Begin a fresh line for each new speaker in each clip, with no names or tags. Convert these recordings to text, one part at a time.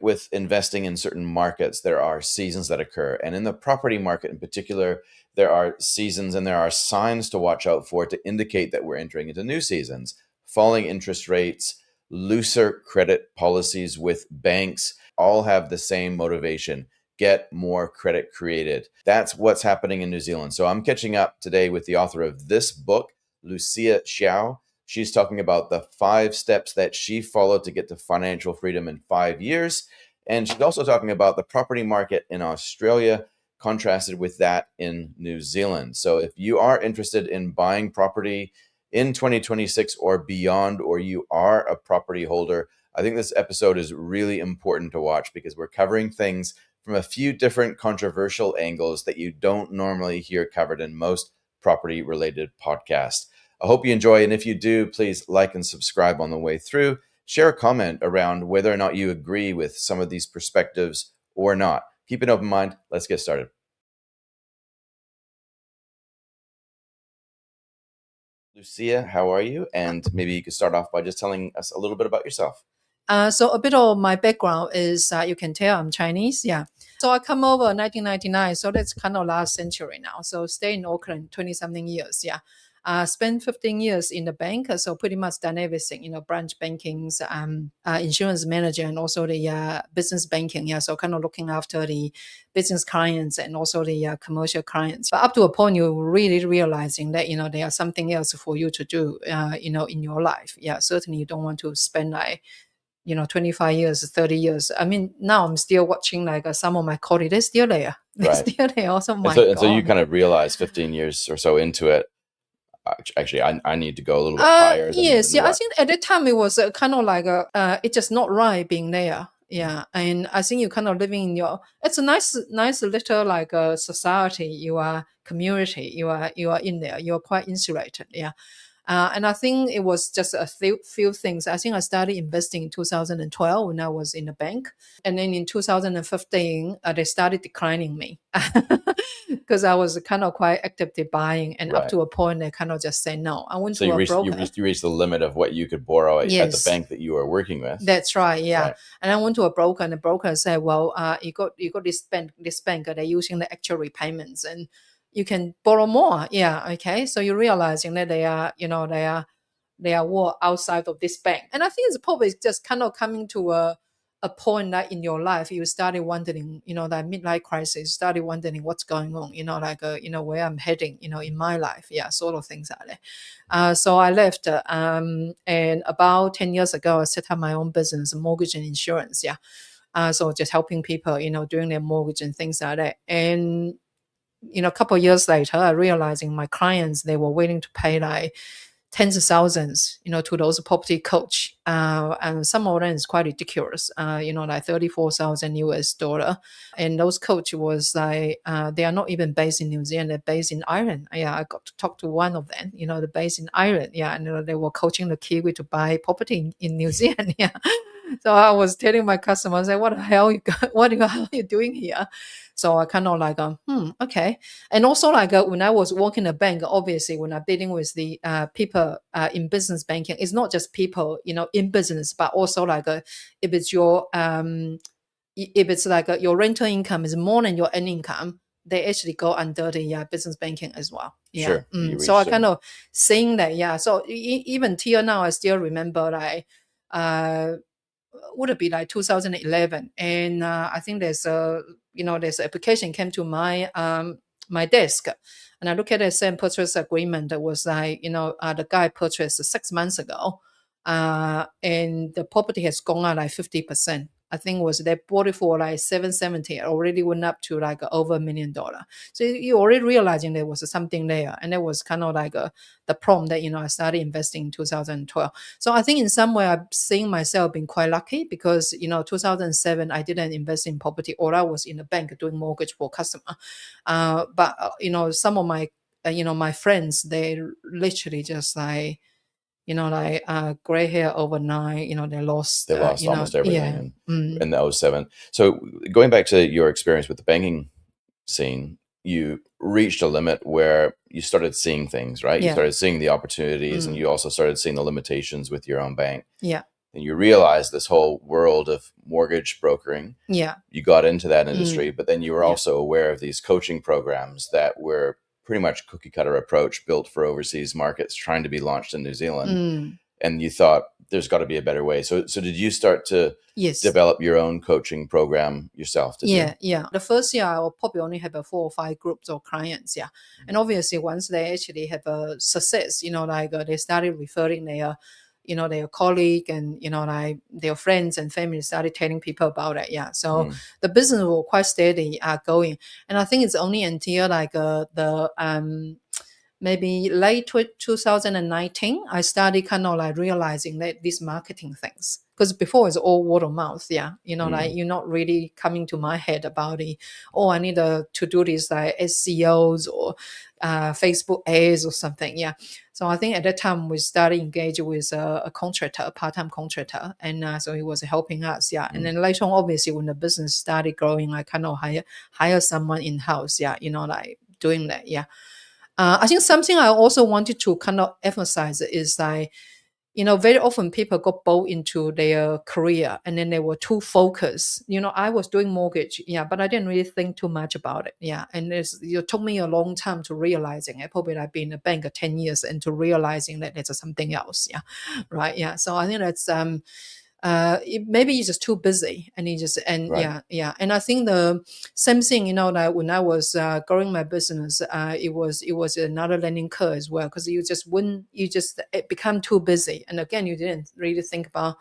with investing in certain markets, there are seasons that occur. And in the property market in particular, there are seasons and there are signs to watch out for to indicate that we're entering into new seasons. Falling interest rates, looser credit policies with banks all have the same motivation: get more credit created. That's what's happening in New Zealand. So I'm catching up today with the author of this book, Lucia Xiao. She's talking about the 5 steps that she followed to get to financial freedom in 5 years. And she's also talking about the property market in Australia contrasted with that in New Zealand. So if you are interested in buying property in 2026 or beyond, or you are a property holder, I think this episode is really important to watch because we're covering things from a few different controversial angles that you don't normally hear covered in most property related podcasts. I hope you enjoy, and if you do, please like and subscribe on the way through. Share a comment around whether or not you agree with some of these perspectives or not. Keep an open mind. Let's get started. Lucia, how are you? And maybe you could start off by just telling us a little bit about yourself.
So a bit of my background is, you can tell I'm Chinese. Yeah. So I come over 1999. So that's kind of last century now. So stay in Auckland 20 something years. Yeah. Spent 15 years in the bank. So pretty much done everything, branch bankings, insurance manager, and also the business banking. Yeah. So kind of looking after the business clients and also the commercial clients. But up to a point, you're really realizing that, there are something else for you to do, in your life. Yeah. Certainly you don't want to spend 25 years, 30 years. I mean, now I'm still watching some of my colleagues, they're still there. They're still there. Also,
and so you kind of realize 15 years or so into it, actually, I need to go a little bit higher.
Yes. I think at that time it was kind of it's just not right being there. Yeah. And I think you're kind of living in it's a nice little society. You are community. You are in there. You are quite insulated. Yeah. And I think it was just a few things. I think I started investing in 2012 when I was in the bank. And then in 2015, they started declining me because I was kind of quite actively buying. And up to a point, they kind of just say no. I went to a broker.
You reached the limit of what you could borrow at the bank that you were working with.
That's right, yeah. Right. And I went to a broker, and the broker said, well, you got this bank, they're using the actual repayments, and you can borrow more. Yeah. Okay. So you're realizing that they are more outside of this bank. And I think it's probably just kind of coming to a point that in your life, you started wondering, that midlife crisis, started wondering what's going on, where I'm heading, in my life. Yeah. Sort of things like that. So I left, and about 10 years ago, I set up my own business, mortgage and insurance. Yeah. So just helping people, doing their mortgage and things like that. And a couple of years later, I realizing my clients, they were willing to pay tens of thousands, to those property coach. And some of them is quite ridiculous, like $34,000. And those coach was they are not even based in New Zealand, they're based in Ireland. Yeah, I got to talk to one of them, they're based in Ireland. Yeah, and they were coaching the Kiwi to buy property in New Zealand. Yeah. So I was telling my customers, what the hell what are you doing here? So I kind of okay. And also when I was working in a bank, obviously when I'm dealing with the people in business banking, it's not just people, in business, but also if it's your your rental income is more than your earning income, they actually go under the business banking as well. Yeah.
Sure.
So I kind of saying that, yeah. So even till now, I still remember would it be 2011, and I think there's an application came to my my desk, and I look at the same purchase agreement that was the guy purchased 6 months ago, and the property has gone up 50%. I think was they bought it for 770, already went up to over $1 million. So you already realizing there was something there, and that was kind of the problem that I started investing in 2012. So I think in some way I'm seeing myself being quite lucky because 2007 I didn't invest in property, or I was in the bank doing mortgage for customer. But some of my my friends, they literally just gray hair overnight, they lost
almost everything in the 07. So going back to your experience with the banking scene, you reached a limit where you started seeing things, right? You started seeing the opportunities, and you also started seeing the limitations with your own bank.
Yeah.
and you realized this whole world of mortgage brokering.
Yeah.
You got into that industry, but then you were
Yeah.
also aware of these coaching programs that were pretty much cookie cutter approach built for overseas markets trying to be launched in New Zealand. And you thought there's got to be a better way. So did you start to
Yes.
develop your own coaching program yourself? Did you?
Yeah. The first year, I will probably only have 4 or 5 groups of clients. Yeah. And obviously, once they actually have a success, like they started referring their, their colleague and, like their friends and family started telling people about it. Yeah. So the business will quite steady going. And I think it's only until like maybe late 2019, I started kind of like realizing that these marketing things, because before it's all word of mouth. Yeah. Like you're not really coming to my head about it. Oh, I need to do this like SEOs or Facebook ads or something. Yeah. So I think at that time we started engaging with a contractor, a part-time contractor. And so he was helping us. Yeah. And then later on, obviously, when the business started growing, I kind of hire someone in-house. Yeah. Like doing that. Yeah. I think something I also wanted to kind of emphasize is like, very often people got bold into their career and then they were too focused. I was doing mortgage, yeah, but I didn't really think too much about it. Yeah. And it took me a long time to realizing it. Probably I've been in a bank 10 years and to realizing that it's something else. Yeah. Right. Yeah. So I think that's, maybe you're just too busy and
Right.
yeah. And I think the same thing, that when I was growing my business, it was another learning curve as well, because it become too busy, and again you didn't really think about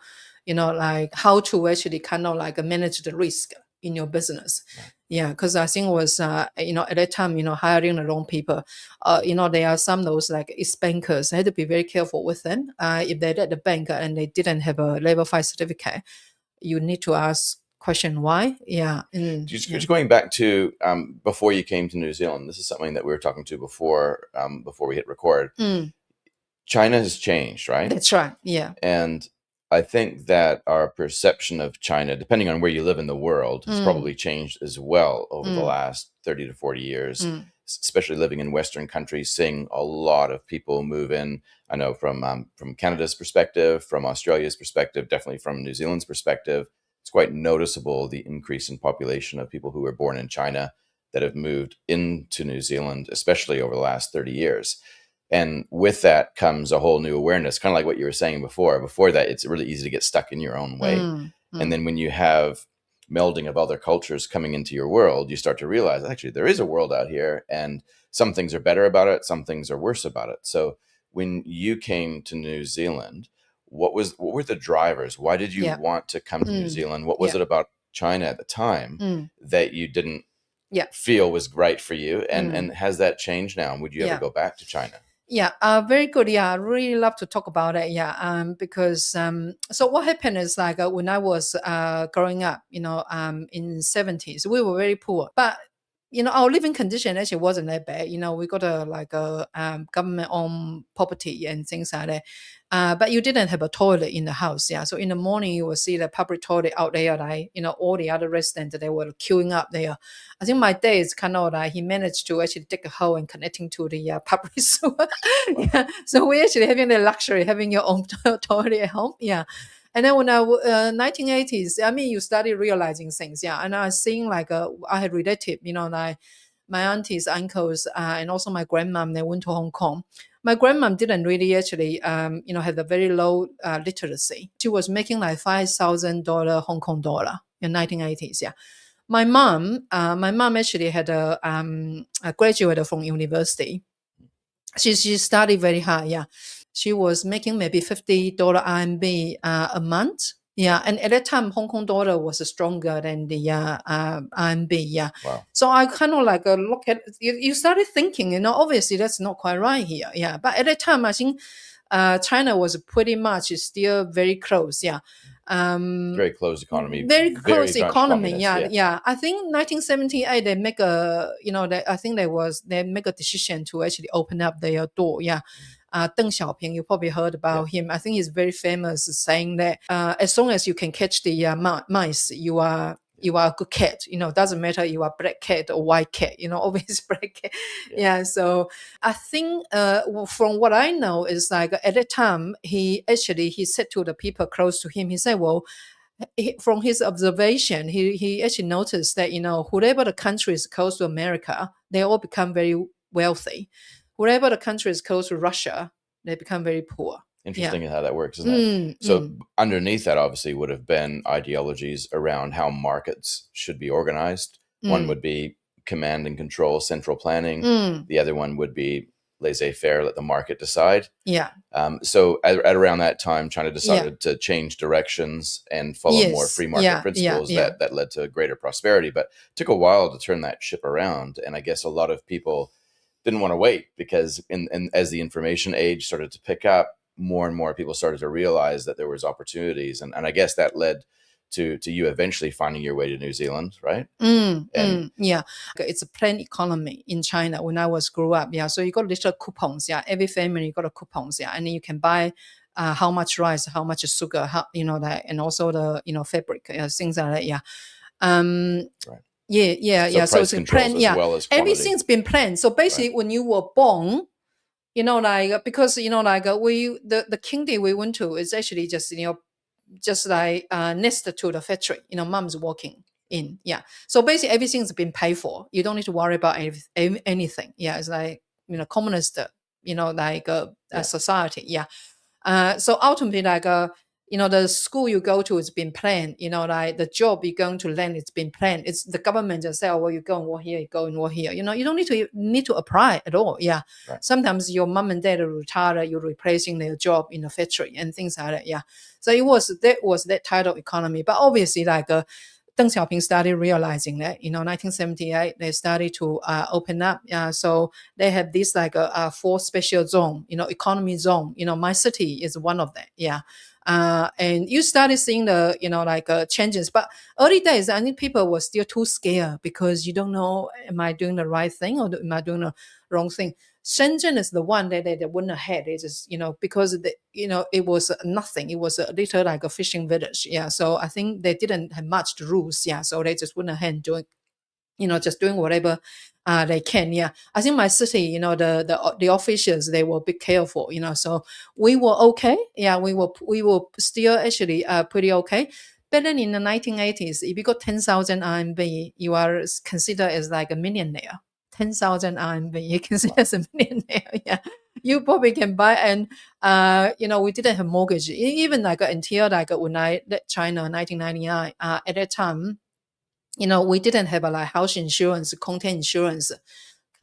like how to actually kind of like manage the risk in your business.
Right.
Yeah, because I think it was at that time, hiring the wrong people. There are some those like ex-bankers. I had to be very careful with them. If they're at the bank and they didn't have a level 5 certificate, you need to ask question why. Yeah.
Just going back to before you came to New Zealand, this is something that we were talking to before we hit record. China has changed, right?
That's right. Yeah.
And I think that our perception of China, depending on where you live in the world, has probably changed as well over the last 30 to 40 years, especially living in Western countries, seeing a lot of people move in. I know from Canada's perspective, from Australia's perspective, definitely from New Zealand's perspective, it's quite noticeable the increase in population of people who were born in China that have moved into New Zealand, especially over the last 30 years. And with that comes a whole new awareness, kind of like what you were saying before. Before that, it's really easy to get stuck in your own way. And then when you have melding of other cultures coming into your world, you start to realize actually there is a world out here, and some things are better about it, some things are worse about it. So when you came to New Zealand, what were the drivers? Why did you want to come to New Zealand? What was it about China at the time that you didn't feel was right for you? And has that changed now? And would you ever go back to China?
Yeah, very good. Yeah, I really love to talk about it. Yeah, because so what happened is like when I was growing up, in 70s, we were very poor, but our living condition actually wasn't that bad. We got a government-owned property and things like that. But you didn't have a toilet in the house. Yeah. So in the morning, you will see the public toilet out there, like, all the other residents, they were queuing up there. I think my dad is kind of like, he managed to actually dig a hole and connecting to the public sewer. Yeah. So we actually having the luxury, having your own toilet at home. Yeah. And then when 1980s, I mean, you started realizing things. Yeah. And I was seeing like, I had relative, like my aunties, uncles, and also my grandmom, they went to Hong Kong. My grandmom didn't really actually, have a very low literacy. She was making like $5,000 Hong Kong dollar in 1980s. Yeah. My mom actually had a graduate from university. She studied very hard. Yeah. She was making maybe $50 RMB a month. Yeah, and at that time, Hong Kong dollar was stronger than the RMB. Yeah,
Wow.
so I kind of like look at you started thinking, obviously that's not quite right here. Yeah, but at that time, I think China was pretty much still very close. Yeah,
Very closed economy,
very close
very much
economy.
communist,
Yeah. I think 1978 they make I think they make a decision to actually open up their door. Yeah. Deng Xiaoping, you probably heard about him. I think he's very famous saying that as long as you can catch the mice, you are you are a good cat. Doesn't matter you are black cat or white cat. Always black cat.
Yeah.
Yeah. So I think from what I know is like at that time he said to the people close to him, he said, well, from his observation, he actually noticed that whatever the country is close to America, they all become very wealthy. Whatever the country is close to Russia, they become very poor.
Interesting how that works, isn't it? So underneath that obviously would have been ideologies around how markets should be organized. One would be command and control, central planning. The other one would be laissez-faire, let the market decide.
Yeah.
So at around that time, China decided to change directions and follow more free market principles that led to greater prosperity. But it took a while to turn that ship around. And I guess a lot of people didn't want to wait because as the information age started to pick up, more and more people started to realize that there was opportunities. And I guess that led to you eventually finding your way to New Zealand, right?
Yeah. It's a planned economy in China when I grew up. Yeah. So you got little coupons. Yeah. Every family got a coupons. Yeah. And then you can buy how much rice, how much sugar, that, and also the, fabric, things like that. Yeah.
Right.
Yeah. So it's a plan.
As well as quantity.
Everything's been planned. So basically when you were born, because, the kingdom we went to is actually just like next to the factory, mom's working in. Yeah. So basically everything's been paid for. You don't need to worry about anything. Yeah. It's like, communist, a society. Yeah. So ultimately, like, the school you go to has been planned. Like the job you're going to land, it's been planned. It's the government just say, oh, well, you go and work here, you go and work here. You don't need to apply at all. Yeah.
Right.
Sometimes your mom and dad are retired, you're replacing their job in the factory and things like that. Yeah. So that was that type of economy. But obviously, like, Deng Xiaoping started realizing that, 1978, they started to open up. So they have this like a 4 special zone, economy zone. My city is one of them. Yeah. And you started seeing the, changes. But early days, I think people were still too scared because you don't know, am I doing the right thing or am I doing the wrong thing? Shenzhen is the one that they went ahead. They just, because it was nothing. It was a little like a fishing village. Yeah. So I think they didn't have much rules. Yeah. So they just went ahead and doing, just doing whatever they can. Yeah. I think my city, the officials, they were a bit careful, so we were okay. Yeah. We were still actually pretty okay. But then in the 1980s, if you got 10,000 RMB, you are considered as like a millionaire. 10,000 RMB, you consider as a millionaire. Yeah. You probably can buy, and we didn't have mortgage. Even like until like when I left China 1999, at that time, we didn't have a like house insurance, content insurance,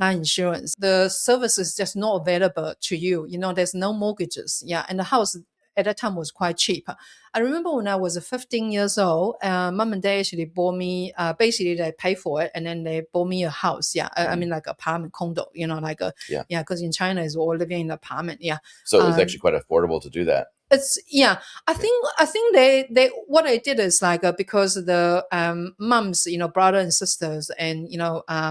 car insurance. The service is just not available to you. There's no mortgages. Yeah. And the house at that time was quite cheap. I remember when I was 15 years old, mom and dad actually bought me, basically they pay for it and then they bought me a house. Yeah. I mean like apartment condo, like because in China is all living in an apartment. Yeah.
So it was actually quite affordable to do that.
It's I think they what they did is like because the mums, brother and sisters and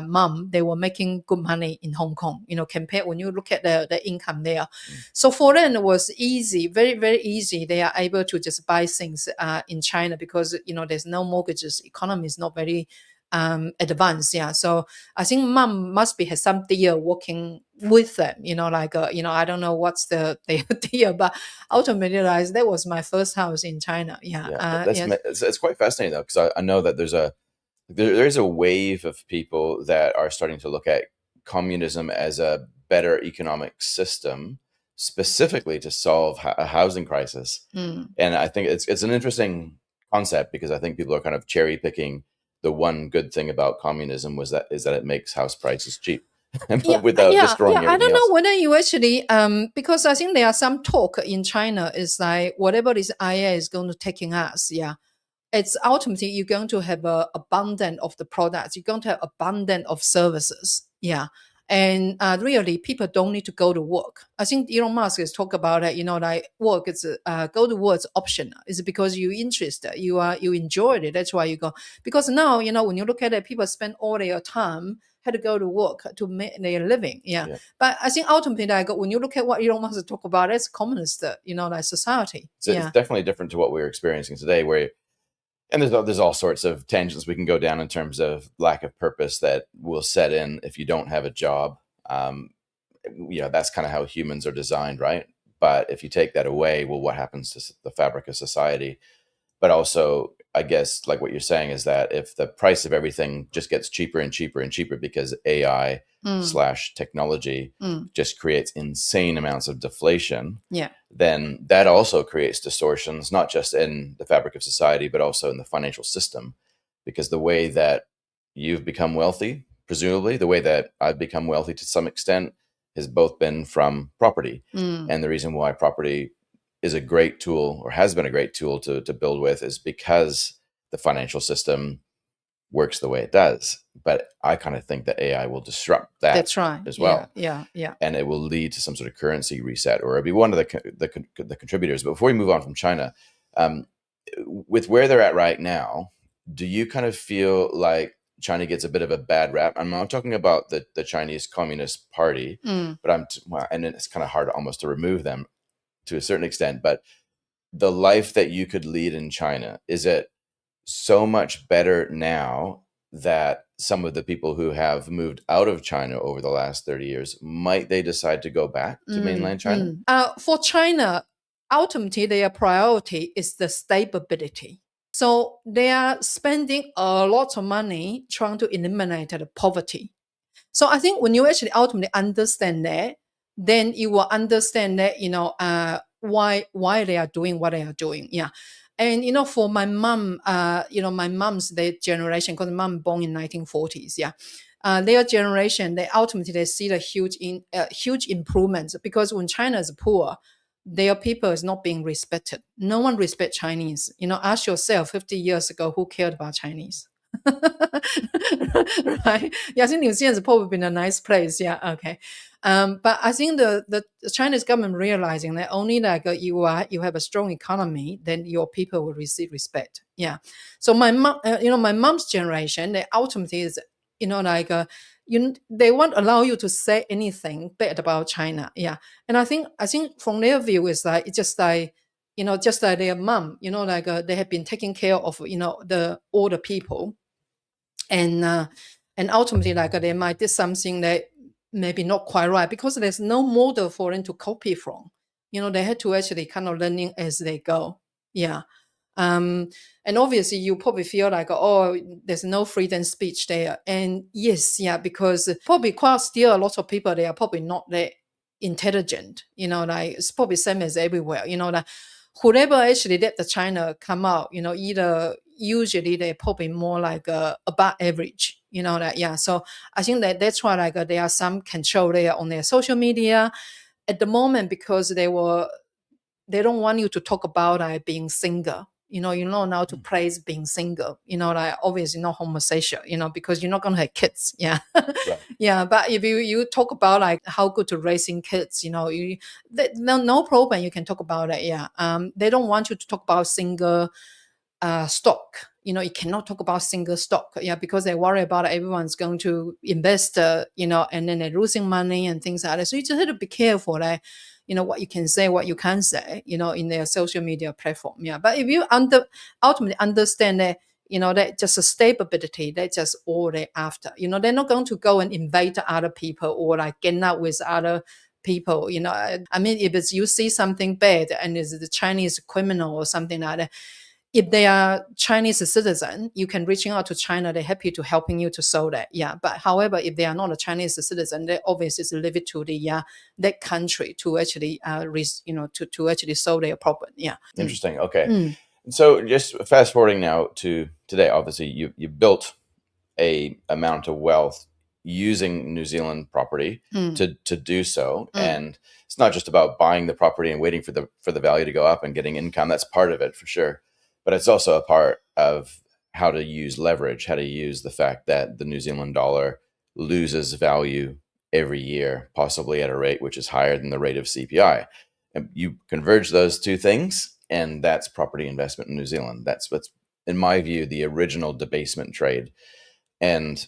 mom, they were making good money in Hong Kong, compared when you look at the income there. So for them it was easy, very very easy. They are able to just buy things in China because there's no mortgages, economy is not very advanced. Yeah. So I think mom must be has some deal working with them, I don't know what's the deal, but ultimately that was my first house in China. Yeah.
It's quite fascinating though, because I know that there's a wave of people that are starting to look at communism as a better economic system, specifically to solve a housing crisis. And I think it's an interesting concept because I think people are kind of cherry picking the one good thing about communism is that it makes house prices cheap. Without destroying everything
I don't
else.
know whether you actually because I think there are some talk in China is like whatever this IA is going to taking us, it's ultimately you're going to have a abundance of the products, you're going to have abundance of services. And really people don't need to go to work. I think Elon Musk has talked about it, like work is go to work is optional. It's because you're interested, you enjoyed it, that's why you go. Because now when you look at it, people spend all their time had to go to work to make their living. But I think ultimately, like when you look at what Elon Musk talk about, it's communist, like society.
So it's definitely different to what we're experiencing today, where And there's all sorts of tangents we can go down in terms of lack of purpose that will set in if you don't have a job. Um, that's kind of how humans are designed, right? But if you take that away, well, what happens to the fabric of society? But also, I guess, like what you're saying is that if the price of everything just gets cheaper and cheaper and cheaper because AI
Mm,
slash technology
mm,
just creates insane amounts of deflation,
yeah,
then that also creates distortions, not just in the fabric of society, but also in the financial system. Because the way that you've become wealthy, presumably, the way that I've become wealthy to some extent, has both been from property.
mm,
And the reason why property is a great tool, or has been a great tool to build with, is because the financial system works the way it does. But I kind of think that AI will disrupt that
that's right.
as
Yeah,
well,
yeah, yeah.
and it will lead to some sort of currency reset, or it'll be one of the contributors. But before we move on from China, um, with where they're at right now, do you kind of feel like China gets a bit of a bad rap? I'm not talking about the Chinese Communist Party,
Mm.
but well, and it's kind of hard almost to remove them to a certain extent. But the life that you could lead in China, is it so much better now that some of the people who have moved out of China over the last 30 years, might they decide to go back to
Mm,
mainland China?
mm. For China, ultimately their priority is the stability. So they are spending a lot of money trying to eliminate the poverty. So I think when you actually ultimately understand that, then you will understand that why they are doing what they are doing. Yeah. And for my mom, my mom's their generation, because mom born in 1940s, yeah, their generation, they ultimately they see the huge improvements, because when China is poor, their people is not being respected. No one respect Chinese. Ask yourself 50 years ago who cared about Chinese. Right? Yeah, I think New Zealand is probably been a nice place. Yeah, okay. But I think the Chinese government realizing that only like you have a strong economy, then your people will receive respect. Yeah. So my mom, my mom's generation, they ultimately is like they won't allow you to say anything bad about China. Yeah. And I think from their view is like it's just like just like their mom, like they have been taking care of the older people, and ultimately like they might do something that maybe not quite right, because there's no model for them to copy from. They had to actually kind of learning as they go. Yeah. um and obviously you probably feel like, oh, there's no freedom speech there, and yes, yeah, because probably quite still a lot of people, they are probably not that intelligent. Like it's probably same as everywhere. Like whoever actually let the China come out, either usually they're probably more like above average. That, yeah. So I think that's why like there are some control there on their social media at the moment, because they don't want you to talk about like being single. You're not allowed to praise being single. Like obviously not homosexual. Because you're not gonna have kids. Yeah,
Right.
yeah. But if you talk about like how good to raising kids, no problem. You can talk about it. Yeah. They don't want you to talk about single stock. You cannot talk about single stock. Yeah, because they worry about everyone's going to invest. And then they're losing money and things like that. So you just have to be careful. Like, what you can say, what you can't say. In their social media platform. Yeah, but if you ultimately understand that. That just a stability. That's just all they're after. They're not going to go and invade other people or like get out with other people. I mean, if it's you see something bad and it's the Chinese criminal or something like that, if they are Chinese citizen, you can reaching out to China. They're happy to helping you to solve that. Yeah. But however, if they are not a Chinese citizen, they obviously leave it to the that country to actually to actually solve their problem. Yeah. Mm.
Interesting. Okay.
Mm.
So just fast forwarding now to today, obviously you built a amount of wealth using New Zealand property
Mm.
to do so.
Mm.
And it's not just about buying the property and waiting for the value to go up and getting income. That's part of it for sure. But it's also a part of how to use leverage, how to use the fact that the New Zealand dollar loses value every year, possibly at a rate which is higher than the rate of CPI. And you converge those two things, and that's property investment in New Zealand. That's what's, in my view, the original debasement trade. And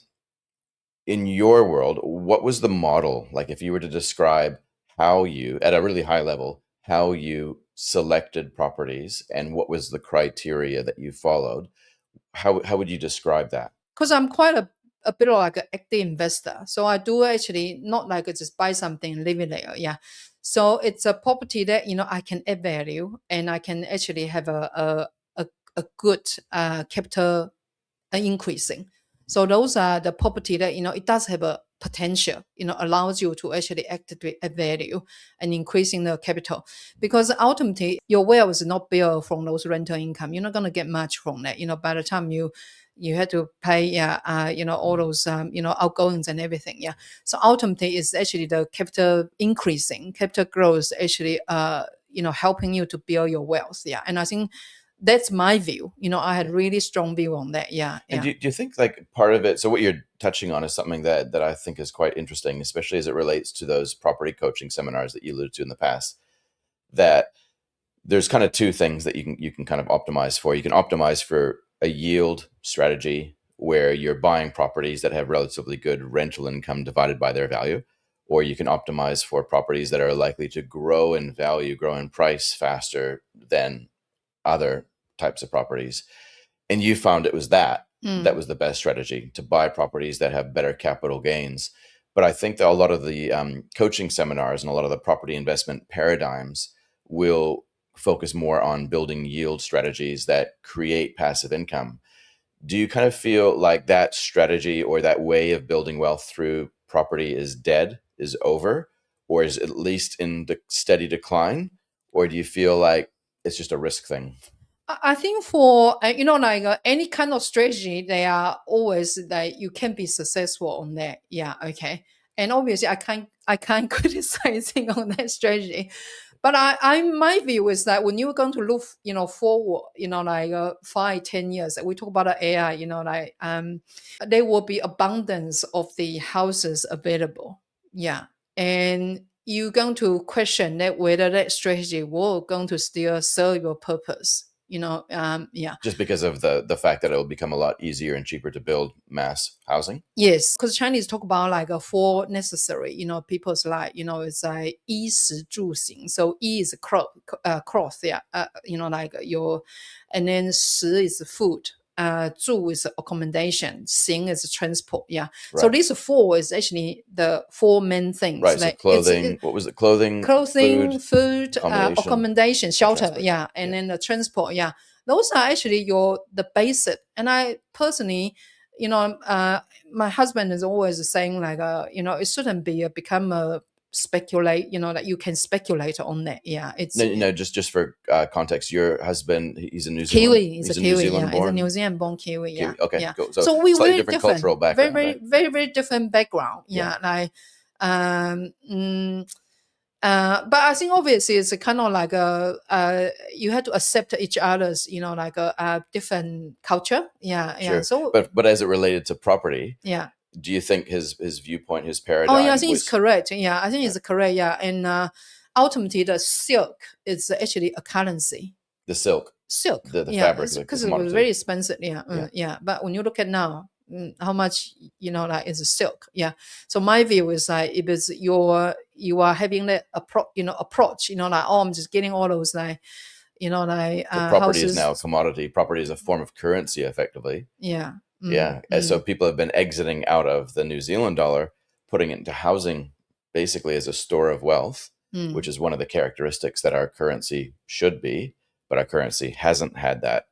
in your world, what was the model? Like, if you were to describe how you, at a really high level, how you selected properties and what was the criteria that you followed, How would you describe that?
Because I'm quite a bit of like an active investor. So I do actually not like just buy something and leave it there. Yeah. So it's a property that, I can add value and I can actually have a good capital increasing. So those are the property that, it does have a potential, allows you to actually activate add value and increasing the capital. Because ultimately your wealth is not built from those rental income. You're not going to get much from that. By the time you had to pay, all those, outgoings and everything. Yeah. So ultimately it's actually the capital increasing, capital growth actually, helping you to build your wealth. Yeah. And I think that's my view. I had really strong view on that. Yeah.
And
Yeah.
do you think like part of it, so what you're touching on is something that I think is quite interesting, especially as it relates to those property coaching seminars that you alluded to in the past, that there's kind of two things that you can kind of optimize for. You can optimize for a yield strategy where you're buying properties that have relatively good rental income divided by their value, or you can optimize for properties that are likely to grow in value, grow in price faster than other types of properties. And you found it was that was the best strategy, to buy properties that have better capital gains. But I think that a lot of the coaching seminars and a lot of the property investment paradigms will focus more on building yield strategies that create passive income. Do you kind of feel like that strategy or that way of building wealth through property is dead, is over, or is at least in the steady decline? Or do you feel like it's just a risk thing?
I think for like any kind of strategy, they are always that you can be successful on that. Yeah, okay. And obviously, I can't criticizing on that strategy, but my view is that when you're going to look forward, like 5-10 years, we talk about the AI, like there will be abundance of the houses available. Yeah, and you're going to question that whether that strategy will going to still serve your purpose. Yeah.
Just because of the fact that it'll become a lot easier and cheaper to build mass housing?
Yes, because Chinese talk about like a four necessary, people's life, it's like 衣食住行. So 衣 is cloth, yeah, like your, and then 食 is food, 住 is accommodation, 行 is transport, yeah. So
Right.
these four is actually the four main things.
Right. So
Like it's
clothing, what was it? Clothing,
clothing,
food,
food,
accommodation,
accommodation,
and
shelter,
transport.
yeah, and
Yeah.
then the transport, yeah. Those are actually the basic. And I personally, my husband is always saying like, it shouldn't be become a speculate, that you can speculate on that. Yeah, it's
No, no, just for context, your husband, he's in New Zealand.
Kiwi. Is a
He's a New
Kiwi.
Zealand
Yeah, it's a
born
New Zealand born Kiwi. Yeah,
Kiwi. Okay,
yeah.
cool. So
So we
slightly
very
different cultural
different, very,
background,
very,
right?
very, very different background.
Yeah.
Yeah, like um. mm, but I think obviously it's a kind of like you have to accept each other's, like a different culture. Yeah, yeah.
Sure.
So
But as it related to property,
yeah.
do you think his viewpoint, his
Oh yeah, I
paradigm
think it's
was
correct. Yeah, I think
right,
it's correct. Yeah, and ultimately the silk is actually a currency.
the silk,
Silk,
the
yeah,
fabric, the
because it was very
commodity?
expensive. Yeah,
Yeah.
yeah. But when you look at now, how much like is silk? Yeah. So my view is like if it's you are having that approach, like oh I'm just getting all those like
So property is now a
houses.
commodity. Property is a form of currency, effectively.
Yeah.
Yeah. And so people have been exiting out of the New Zealand dollar, putting it into housing basically as a store of wealth, which
Mm,
is one of the characteristics that our currency should be. But our currency hasn't had that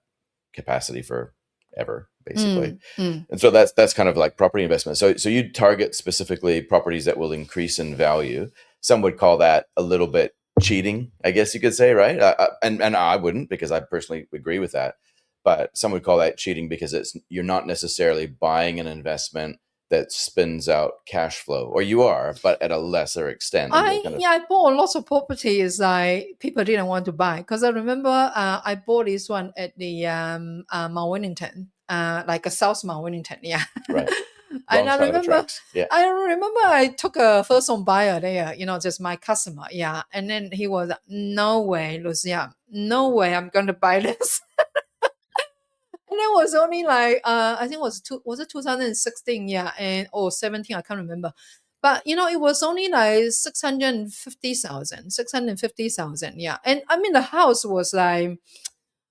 capacity for ever, basically.
mm, mm.
And so that's kind of like property investment. So you target specifically properties that will increase in value. Some would call that a little bit cheating, I guess you could say, right? And I wouldn't, because I personally agree with that. But some would call that cheating because you're not necessarily buying an investment that spins out cash flow, or you are, but at a lesser extent, and you're kind of
I bought lots of properties like people didn't want to buy because I remember I bought this one at the Mount Wellington, like a South Mount Wellington, yeah.
right,
And
wrong side of the tracks. Yeah,
I remember I took a first home buyer there, just my customer, yeah. And then he was, no way, Lucia, no way, I'm going to buy this. And it was only like I think it was it 2016, yeah, and or 17, I can't remember. But it was only like 650,000, 650,000, yeah. And I mean the house was like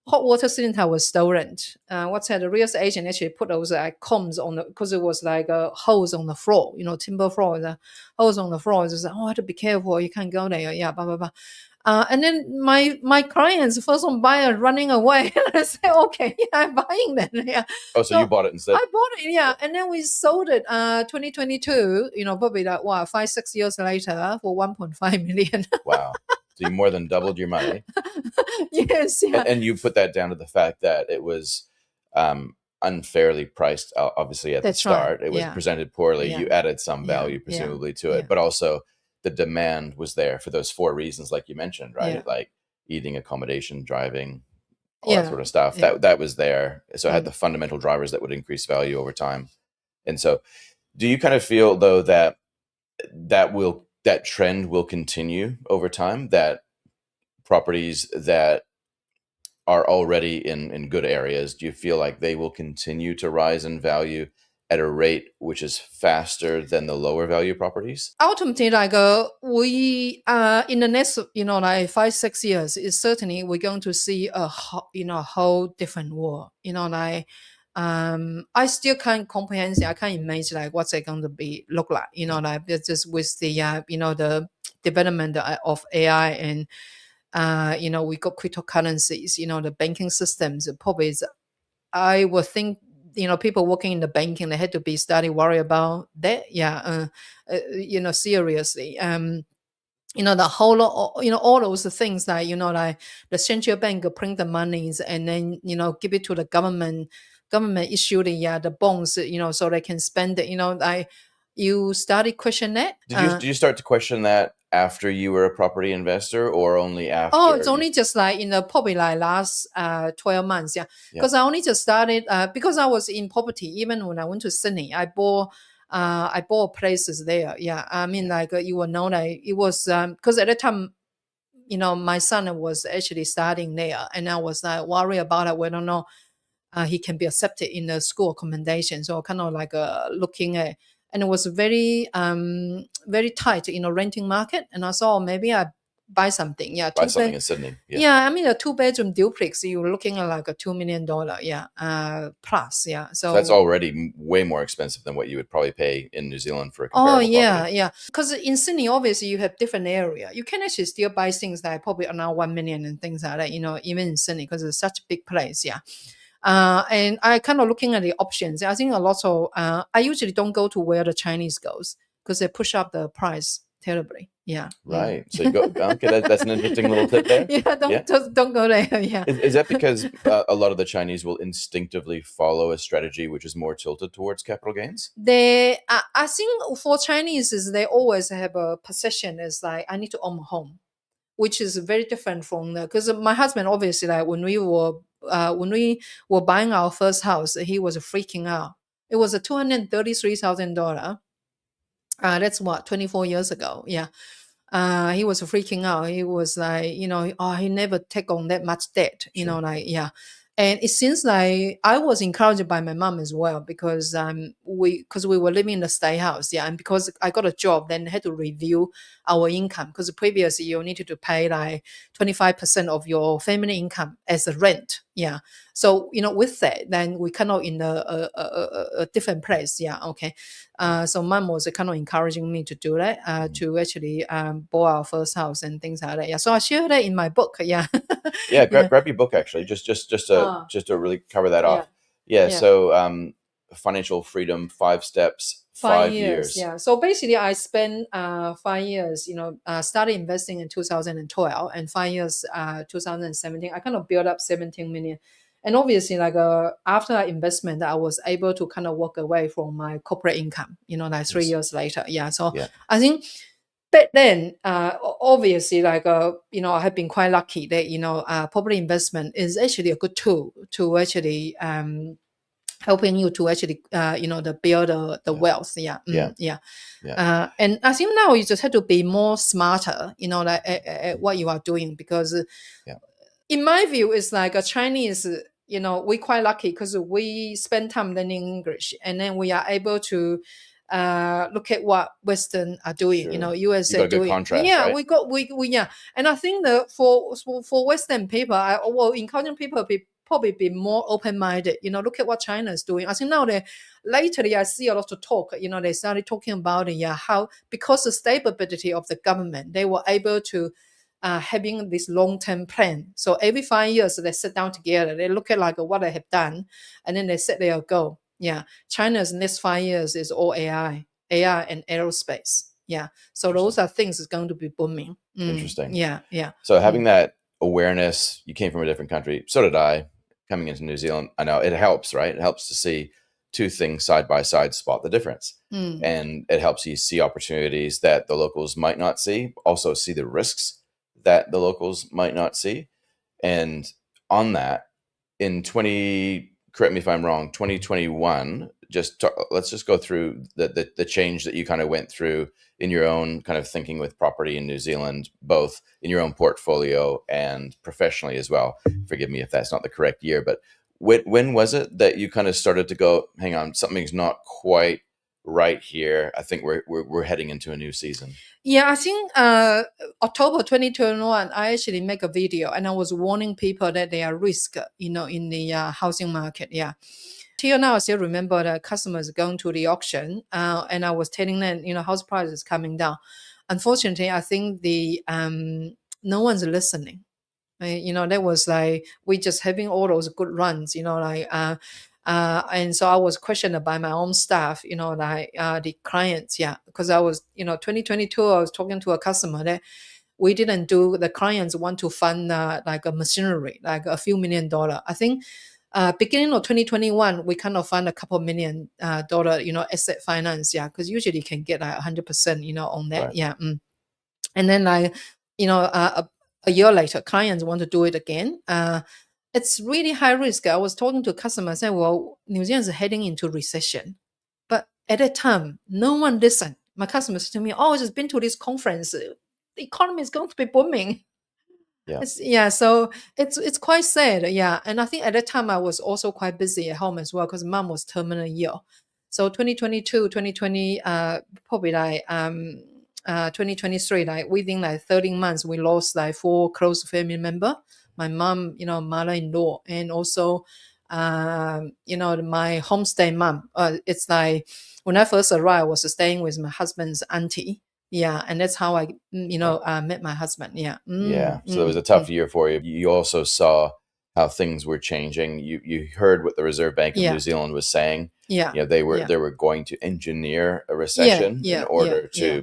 hot water cylinder was stolen. What's that? The real estate agent actually put those combs on the, because it was like holes on the floor, timber floor, the holes on the floor. Just like, oh, I have to be careful. You can't go there. Yeah, blah blah blah. And then my clients, first one buyer running away. I said, okay, yeah, I'm buying that. Yeah.
Oh, so you
So
bought it instead?
I bought it, yeah, and then we sold it 2022, probably like what 5-6 years later for 1.5 million.
Wow. So you more than doubled your money.
Yes, yeah.
And you put that down to the fact that it was unfairly priced, obviously, at the
That's right.
start. It was
Yeah.
presented poorly.
Yeah.
You added some
Yeah.
value, presumably, to
Yeah.
it. But also the demand was there for those 4 reasons, like you mentioned, right?
Yeah.
Like eating, accommodation, driving, all that
Yeah.
sort of stuff.
Yeah.
That was there. So it had the fundamental drivers that would increase value over time. And so do you kind of feel, though, that that trend will continue over time, that properties that are already in good areas, do you feel like they will continue to rise in value at a rate which is faster than the lower value properties?
Ultimately, like we in the next, like 5-6 years, is certainly we're going to see a whole different world. Like I still can't comprehend. I can't imagine like what's it going to be look like. Like it's just with the the development of AI and we got cryptocurrencies. The banking systems probably is. I would think people working in the banking, they had to be study worry about that. Yeah, seriously. The whole lot, all those things that like the central bank print the monies and then give it to the government. Government issue the bonds, so they can spend it. Like you started question that.
Did you start to question that after you were a property investor, or only
Oh,
after?
it's only just like in the probably like last 12 months, yeah.
Yeah.
Because I only just started because I was in property even when I went to Sydney. I bought places there. Yeah. I mean like you will know that it was because at the time, my son was actually studying there and I was like worried about it. We don't know he can be accepted in the school accommodation. So kind of like looking at, and it was very tight renting market. And I thought maybe I buy something. Yeah,
Buy something in Sydney. Yeah.
Yeah, I mean a 2 bedroom duplex. You're looking at like a $2 million. Yeah, plus. Yeah,
So that's already way more expensive than what you would probably pay in New Zealand for a
Oh
comparable
yeah,
property.
yeah. Because in Sydney, obviously, you have different area. You can actually still buy things that are probably around 1 million and things like that. Even in Sydney, because it's such a big place. Yeah. And I kind of looking at the options. I think a lot of I usually don't go to where the Chinese goes because they push up the price terribly. Yeah.
Right. So you go, okay, that's an interesting little tip there.
Yeah. Don't go there. Yeah.
Is that because a lot of the Chinese will instinctively follow a strategy which is more tilted towards capital gains?
I think for Chinese is they always have a position is like I need to own a home, which is very different from the because my husband obviously like when we were buying our first house, he was freaking out. It was a $233,000. That's what 24 years ago. Yeah. He was freaking out. He was like, he never take on that much debt,
Sure.
like, yeah. And it seems like I was encouraged by my mom as well because we were living in the stay house, yeah, and because I got a job, then I had to review our income because previously you needed to pay like 25% of your family income as a rent, yeah. So with that, then we kind of in a different place, yeah, okay. So mom was kind of encouraging me to do that, to actually buy our first house and things like that. Yeah. So I share that in my book. Yeah.
Yeah,
Yeah.
grab your book actually, just to really cover that
Yeah.
off. Yeah.
Yeah.
So financial freedom, 5 steps, 5 years.
Yeah. So basically, I spent 5 years. Started investing in 2012 and 5 years, 2017. I kind of built up 17 million. And obviously, like after that investment, I was able to kind of walk away from my corporate income. Like 3 years later. Yeah. So
Yeah.
I think back then, obviously, like I have been quite lucky that property investment is actually a good tool to actually helping you to actually the build the
Yeah.
wealth. Yeah.
Yeah.
Yeah.
Yeah.
And I think now you just have to be more smarter, like at what you are doing because
Yeah.
in my view, it's like a Chinese, we quite lucky because we spend time learning English and then we are able to look at what Western are doing, you know,
Sure. You
USA
got good
doing.
contrast,
Yeah,
right?
we yeah. And I think that for Western people, well, encouraging people probably be more open-minded. You know, look at what China is doing. I think now they lately I see a lot of talk. You know, they started talking about how because the stability of the government, they were able to having this long-term plan. So every 5 years they sit down together, they look at like what they have done, and then they set their goal. Yeah, China's next 5 years is all AI and aerospace. Yeah, so those
Interesting.
are things that's going to be booming.
Interesting.
Yeah, yeah.
So having
Mm,
that awareness, you came from a different country. So did I. Coming into New Zealand, I know it helps, right? It helps to see two things side by side, spot the difference,
mm.
and it helps you see opportunities that the locals might not see. Also, see the risks that the locals might not see. And on that, in 20, correct me if I'm wrong, 2021, let's just go through the change that you kind of went through in your own kind of thinking with property in New Zealand, both in your own portfolio and professionally as well. Forgive me if that's not the correct year, but when was it that you kind of started to go, hang on, something's not quite right here. I think we're heading into a new season.
Yeah, I think October 2021, I actually make a video and I was warning people that they are risk, you know, in the housing market. Yeah. Till now, I still remember the customers going to the auction, and I was telling them, you know, house prices coming down. Unfortunately, I think the no one's listening. You know, that was like we just having all those good runs, you know, like and so I was questioned by my own staff, you know, like the clients, yeah, because I was, you know, 2022, I was talking to a customer that we didn't do. The clients want to fund like a machinery, like a few $1 million. I think beginning of 2021, we kind of fund a couple $1 million, you know, asset finance, yeah, because usually you can get like 100%, you know, on that,
Right.
yeah. And then like, you know, a year later, clients want to do it again. It's really high risk. I was talking to customers saying, well, New Zealand is heading into recession. But at that time, no one listened. My customers to me, oh, I just been to this conference. The economy is going to be booming.
Yeah.
Yeah, so it's quite sad. Yeah, and I think at that time I was also quite busy at home as well because mom was terminally ill. So 2022, 2020, probably like 2023, like within like 13 months, we lost like four close family member. My mom, you know, mother-in-law, and also you know, my homestay mom. It's like when I first arrived, I was staying with my husband's auntie. Yeah, and that's how I, you know,
Right.
met my husband. Yeah.
Yeah. So it was a tough year for you. You also saw how things were changing. You heard what the Reserve Bank of New
Yeah.
Zealand was saying.
Yeah.
You know,
Yeah.
they were going to engineer a
Yeah.
recession in
Yeah. Yeah.
order
Yeah.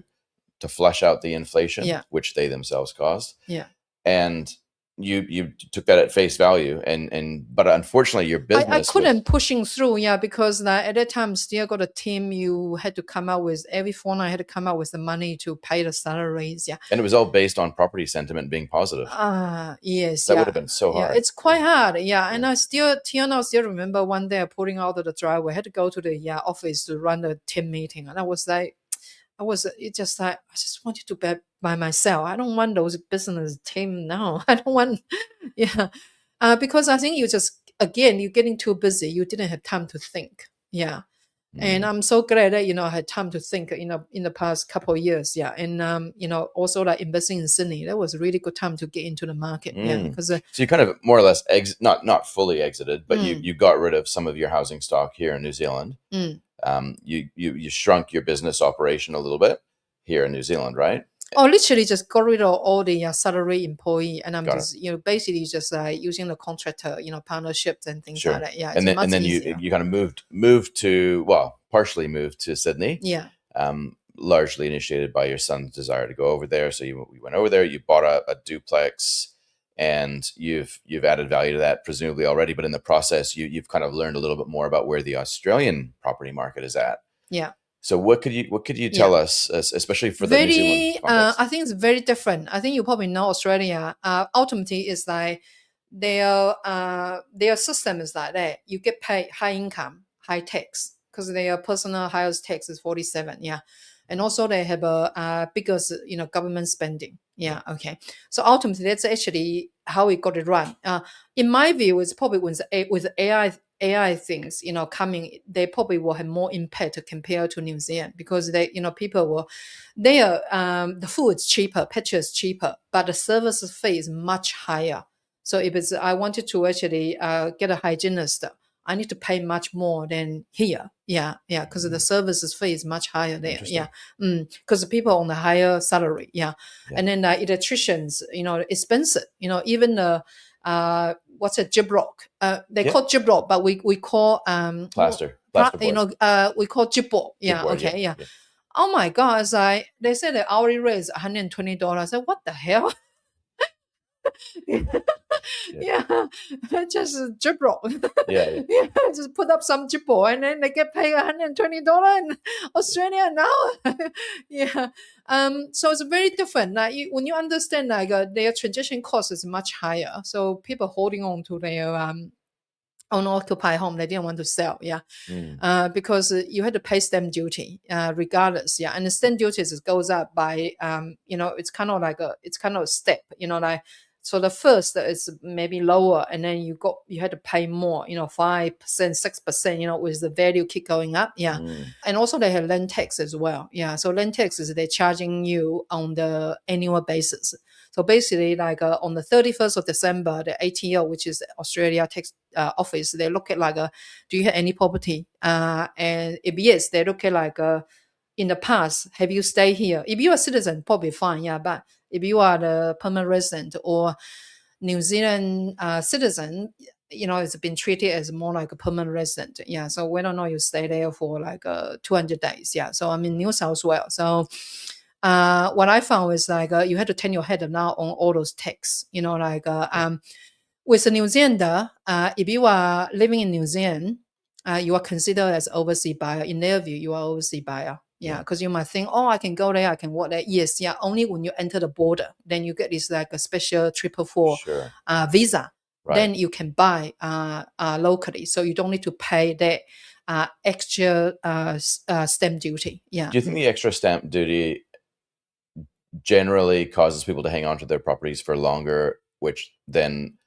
to flush out the inflation,
Yeah.
which they themselves caused.
Yeah.
And you took that at face value, and but unfortunately your
I
business with
couldn't pushing through, yeah, because like, at that time still got a team. You had to come out with every fortnight. I had to come out with the money to pay the salaries. Yeah.
and it was all based on property sentiment being positive.
Yes,
That would have
yeah.
been so
Yeah,
hard.
it's quite hard. Yeah.
Yeah.
And I still till now still remember one day pulling out of the driveway. I had to go to the office to run the team meeting. And I was like, it's just like I just wanted to be by myself. I don't want those business team now. I don't want yeah. Because I think you just again you're getting too busy. You didn't have time to think. Yeah. And
Mm.
I'm so glad that, you know, I had time to think, you know, in the past couple of years. Yeah. And you know, also like investing in Sydney, that was a really good time to get into the market. Yeah.
Mm.
Because
So you kind of more or less not fully exited, but
mm,
you got rid of some of your housing stock here in New Zealand.
mm.
You shrunk your business operation a little bit here in New Zealand, right?
Oh, literally just got rid of all the salary employee, and I'm
Got it.
just, you know, basically just using the contractor, you know, partnerships and things like
Sure.
that. Yeah, it's
And
much
then
easier.
you kind of moved to, well, partially moved to Sydney,
Yeah,
largely initiated by your son's desire to go over there. So we went over there. You bought a duplex, and you've added value to that presumably already. But in the process, you've kind of learned a little bit more about where the Australian property market is at.
yeah,
So what could you
yeah.
tell us, especially for the New Zealand
Very,
context?
I think it's very different. I think you probably know Australia. Ultimately, is like their system is like that. You get paid high income, high tax because their personal highest tax is 47. Yeah, and also they have a biggest, you know, government spending.
Yeah.
Yeah, okay. So ultimately, that's actually how we got it run. In my view, it's probably with AI AI things, coming, they probably will have more impact compared to New Zealand because people will, the food is cheaper, petrol is cheaper, but the service fee is much higher. So if it's, I wanted to actually get a hygienist, I need to pay much more than here. Yeah, yeah, because the services fee is much higher there. Yeah,
Interesting.
because people on the higher salary. Yeah,
Yeah.
and then electricians, expensive. Even the what's it, gyprock? They
Yeah.
call gyprock, but we call
Plasterboard.
we call gyprock. Yeah,
Chipboard. Yeah.
okay, yeah.
Yeah.
Oh my God! It's like they said the hourly rate is $120. I said, what the hell?
Yeah.
Yeah, just gyprock.
Yeah. Yeah.
Yeah, just put up some gyprock and then they get paid $120 in Australia now. Yeah. So it's very different. Like when you understand like their transaction cost is much higher. So people holding on to their own occupied home, they didn't want to sell. Yeah.
Mm.
Because you had to pay stamp duty regardless. Yeah. And the stamp duty goes up by, it's kind of like it's kind of a step, like, so the first is maybe lower, and then you had to pay more, 5%, 6%, with the value keep going up. Yeah.
Mm.
And also they have land tax as well. Yeah. So land tax is they're charging you on the annual basis. So basically, like on the 31st of December, the ATO, which is Australia Tax Office, they look at like, do you have any property? And if yes, they look at like, in the past, have you stayed here? If you're a citizen, probably fine, yeah. But if you are the permanent resident or New Zealand citizen, it's been treated as more like a permanent resident. Yeah. So whether or not you stay there for like 200 days. Yeah. So I'm in New South Wales. So what I found is like you had to turn your head now on all those texts, like with a New Zealander, if you are living in New Zealand, you are considered as overseas buyer. In their view, you are overseas buyer. Yeah,
Yeah.
because you might think, oh, I can go there, I can work there. Yes, yeah. Only when you enter the border, then you get this like a special 444
Sure.
visa.
Right.
Then you can buy locally, so you don't need to pay that extra stamp duty. Yeah.
Do you think the extra stamp duty generally causes people to hang on to their properties for longer, which then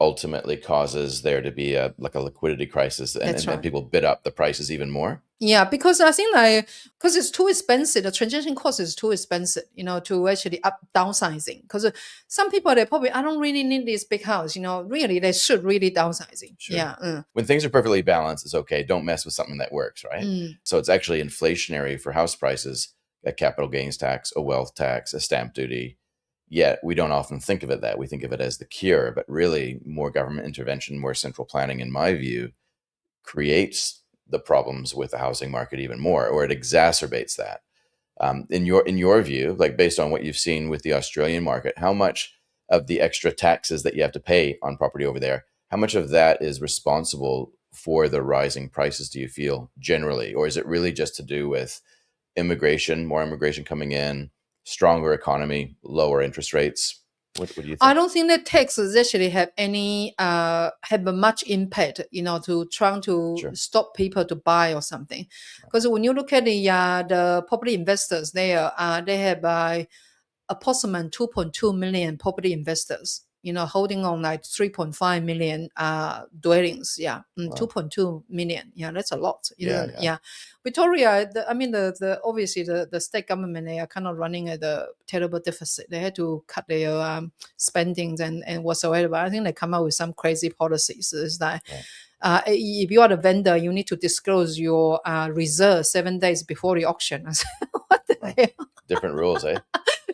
ultimately causes there to be a liquidity crisis, and,
That's
and, and
right.
people bid up the prices even more?
Yeah, because I think like because it's too expensive, the transaction cost is too expensive, to actually up downsizing. Because some people they probably I don't really need this big house, really they should really downsizing.
Sure.
Yeah.
When things are perfectly balanced, it's okay. Don't mess with something that works, right? So it's actually inflationary for house prices, a capital gains tax, a wealth tax, a stamp duty. Yet we don't often think of it that. We think of it as the cure, but really more government intervention, more central planning, in my view, creates the problems with the housing market even more, or it exacerbates that. In your view, like based on what you've seen with the Australian market, how much of the extra taxes that you have to pay on property over there, how much of that is responsible for the rising prices, do you feel generally? Or is it really just to do with immigration, more immigration coming in, stronger economy, lower interest rates? What do you think?
I don't think that taxes actually have any have a much impact, to trying to
Sure.
stop people to buy or something. Because when you look at the property investors there, they have approximately 2.2 million property investors, holding on like 3.5 million dwellings. Yeah,
Wow.
2.2 million. Yeah, that's a lot.
Yeah.
Yeah. Victoria, the obviously the state government, they are kind of running at a terrible deficit. They had to cut their spendings and whatsoever. I think they come out with some crazy policies. It's like,
Right.
if you are the vendor, you need to disclose your reserve 7 days before the auction. I said, what the
Wow.
hell?
Different rules, eh?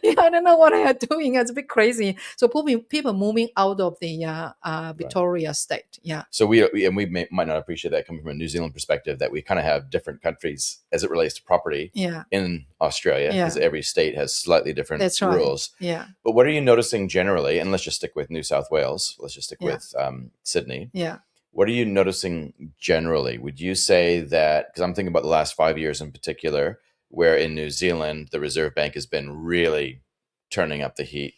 Yeah, I don't know what they are doing. It's a bit crazy. So people moving out of the Victoria state. Yeah.
So might not appreciate that coming from a New Zealand perspective, that we kind of have different countries as it relates to property
Yeah.
in Australia, because
Yeah.
every state has slightly different
That's right.
rules.
Yeah.
But what are you noticing generally? And let's just stick with New South Wales. Let's just stick
Yeah.
with Sydney.
Yeah.
What are you noticing generally? Would you say that, because I'm thinking about the last 5 years in particular, where in New Zealand, the Reserve Bank has been really turning up the heat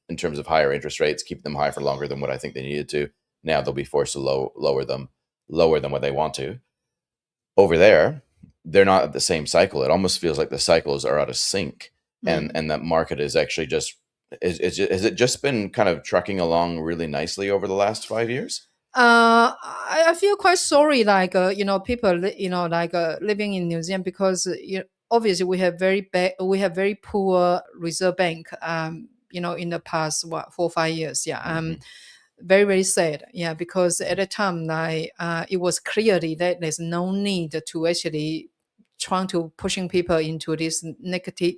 in terms of higher interest rates, keep them high for longer than what I think they needed to. Now they'll be forced to lower them lower than what they want to. Over there, they're not at the same cycle. It almost feels like the cycles are out of sync, and that market is actually just has it just been kind of trucking along really nicely over the last 5 years?
I feel quite sorry, like people, like living in New Zealand because obviously we have we have very poor reserve bank. In the past 4 or 5 years, yeah.
Hmm.
Very very sad, yeah, because at the time, like it was clearly that there's no need to actually trying to pushing people into this negative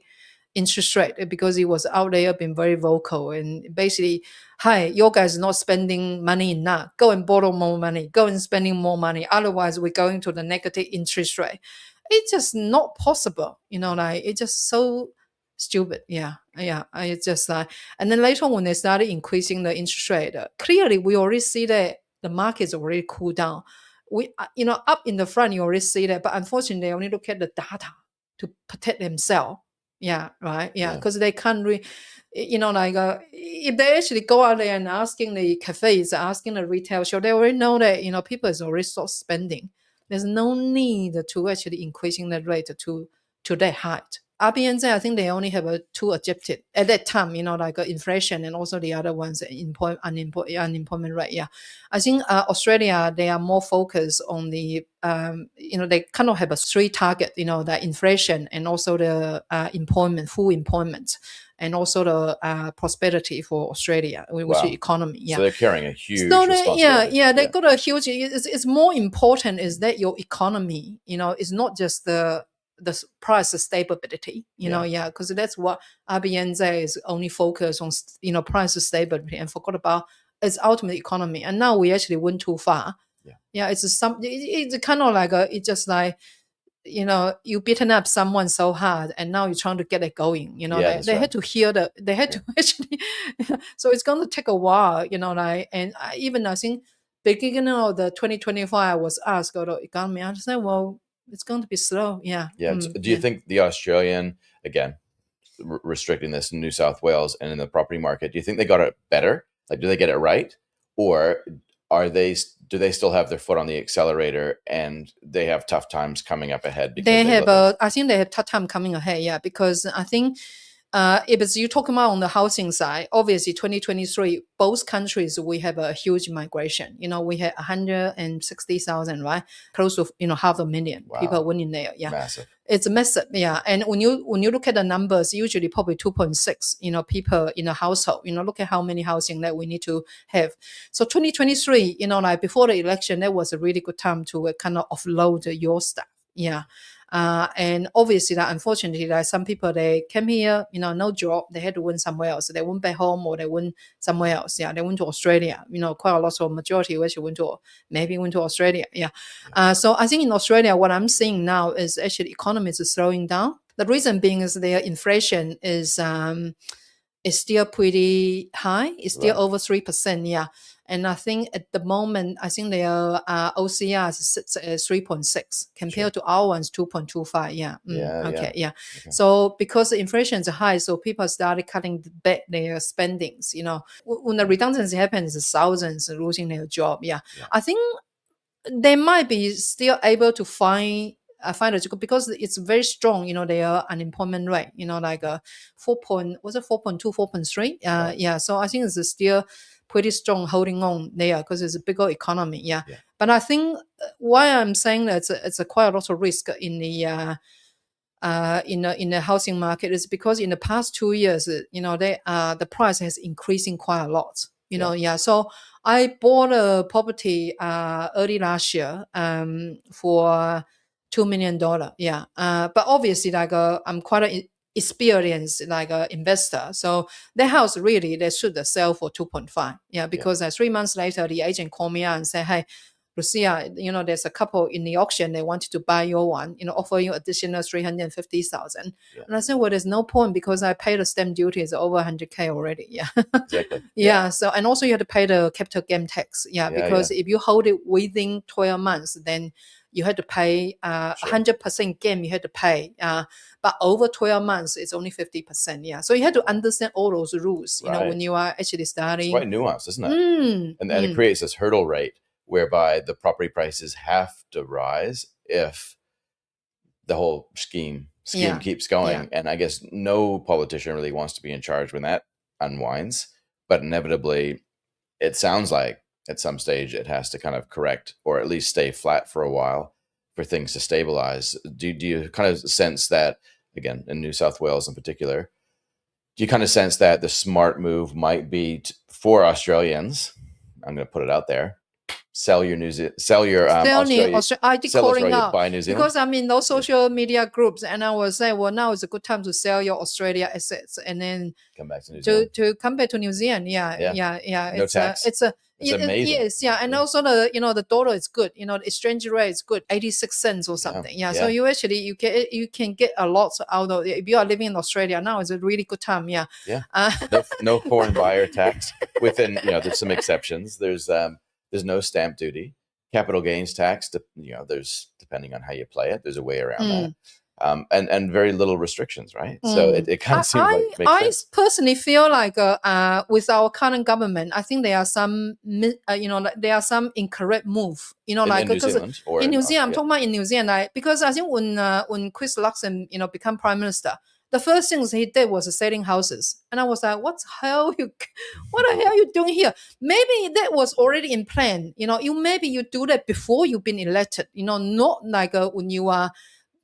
interest rate because it was out there being very vocal and basically, hi, you guys not spending money enough, go and borrow more money, go and spending more money, otherwise we're going to the negative interest rate. It's just not possible, like it's just so stupid. Yeah, yeah. I just and then later on when they started increasing the interest rate, clearly we already see that the market's already cooled down. We up in the front you already see that, but unfortunately they only look at the data to protect themselves. Yeah, right. Yeah,
Yeah.
because they can't like if they actually go out there and asking the cafes, asking the retail shop, they already know that people is already stop spending. There's no need to actually increasing the rate to that height. RBNZ, I think they only have a two objective at that time, like inflation and also the other ones, unemployment rate. Yeah, I think Australia, they are more focused on the they kind of have a three target, the inflation and also the employment, full employment, and also the prosperity for Australia, which is
Wow.
economy.
So
Yeah.
they're carrying a
So
huge responsibility.
yeah, they
Yeah.
got a huge. It's more important is that your economy, is not just the price stability,
Yeah.
yeah, because that's what RBNZ is only focused on, price stability and forgot about its ultimate economy. And now we actually went too far.
Yeah.
Yeah, it's kind of like it's just like you beaten up someone so hard and now you're trying to get it going,
Yeah, that's
they
right.
had to hear they had
Yeah.
to actually so it's going to take a while, like, and even I think beginning of the 2025 I was asked about the economy. I said, well, it's going to be slow. Yeah.
Yeah. Do you
Yeah.
think the Australian, again, restricting this in New South Wales and in the property market, do you think they got it better? Like, do they get it right? Or do they still have their foot on the accelerator and they have tough times coming up ahead because
They
they
have
look at,
I think they have tough time coming ahead, yeah, because I think if it's you talking about on the housing side, obviously 2023, both countries we have a huge migration. We had 160,000, right? Close to half a million people
wow,
went in there. Yeah,
massive.
it's massive. Yeah, and when you look at the numbers, usually probably 2.6, people in a household. Look at how many housing that we need to have. So 2023, like before the election, that was a really good time to kind of offload your stuff. Yeah. And obviously that unfortunately like some people they came here, no job, they had to went somewhere else. They went back home or they went somewhere else. Yeah, they went to Australia. Quite a lot of majority actually went to Australia. Yeah.
Yeah.
So I think in Australia, what I'm seeing now is actually economy is slowing down. The reason being is their inflation is still pretty high. It's still
Right.
over 3%. Yeah. And I think at the moment, I think their OCR sits at 3.6
Sure.
compared to our one's 2.25. Yeah.
Yeah. Yeah.
Okay. Yeah.
Okay.
So because the inflation is high, so people started cutting back their spendings. When the
Yeah.
redundancy happens, thousands losing their job. Yeah.
Yeah.
I think they might be still able to find a job because it's very strong, their unemployment rate, like 4.2, 4.3.
Right.
Yeah. So I think it's still pretty strong holding on there because it's a bigger economy. Yeah.
Yeah.
But I think why I'm saying that it's a quite a lot of risk in the housing market is because in the past 2 years, the price has increasing quite a lot.
Yeah.
Yeah. So I bought a property early last year for $2 million. Yeah. But obviously, like I'm quite an experienced like investor, so the house really they should sell for 2.5. Yeah,
Yeah.
because 3 months later, the agent called me out and said, "Hey, Lucia, there's a couple in the auction. They wanted to buy your one, offer you additional 350,000."
Yeah.
And I said, well, there's no point because I paid the stamp duty is over 100K already. Yeah.
Exactly. Yeah.
Yeah. So, and also you have to pay the capital gain tax. Yeah.
Yeah. Yeah.
Because if you hold it within 12 months, then you had to pay
Sure.
100% gain you had to pay. But over 12 months, it's only 50%. Yeah. So you had to understand all those rules,
Right.
when you are actually
It's
starting.
quite nuanced, isn't it?
Mm,
And it
mm.
creates this hurdle rate whereby the property prices have to rise if the whole scheme
Yeah.
keeps
Yeah.
going. And I guess no politician really wants to be in charge when that unwinds. But inevitably, it sounds like at some stage it has to kind of correct or at least stay flat for a while for things to stabilize. Do you kind of sense that, again, in New South Wales in particular, do you kind of sense that the smart move might be for Australians? I'm going to put it out there: sell your Australia,
I did
sell
calling
Australia,
out
buy New Zealand.
because I'm in those social media groups, and I was saying, well, now is a good time to sell your Australia assets and then
Come back to New Zealand.
to come back to New Zealand. Yeah.
No tax. It's amazing.
Yes, yeah, and also the dollar is good. The exchange rate is good, 86 cents or something. Yeah, so you actually you can get a lot out of it. If you are living in Australia now, it's a really good time. Yeah,
no foreign buyer tax within. There's some exceptions. There's no stamp duty, capital gains tax. There's, depending on how you play it, there's a way around that. And very little restrictions, right? So it kind of seems like makes sense.
I personally feel like with our current government, I think there are some there are some incorrect move.
In New Zealand or
in New Zealand, I'm
yeah.
talking about in New Zealand, because I think when Chris Luxon become prime minister, the first things he did was selling houses, and I was like, what the hell you doing here? Maybe that was already in plan. Maybe you do that before you've been elected. Not like when you are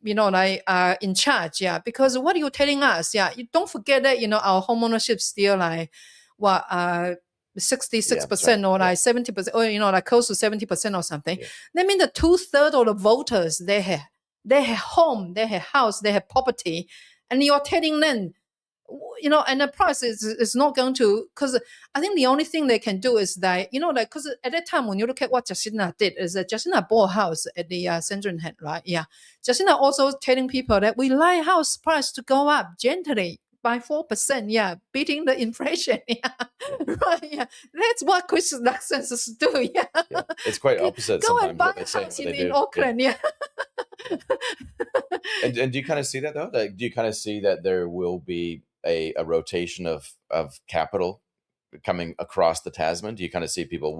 in charge. Yeah, because what you're telling us, you don't forget that our home ownership still like what 66% or like 70%, or like close to 70% or something. That means the 2/3 of the voters, they have home, they have house, they have property, and you're telling them, and the price is not going to, because I think the only thing they can do is that, because at that time when you look at what Jacinda did, is that Jacinda bought a house at the Central Hand, right? Yeah. Jacinda also telling people that we like house price to go up gently by 4%, beating the inflation. Right, that's what Chris Luxon do.
It's quite opposite.
Go and buy a house in Auckland.
And do you kind of see that though? Like, do you kind of see that there will be a rotation of capital coming across the Tasman? Do you kind of see people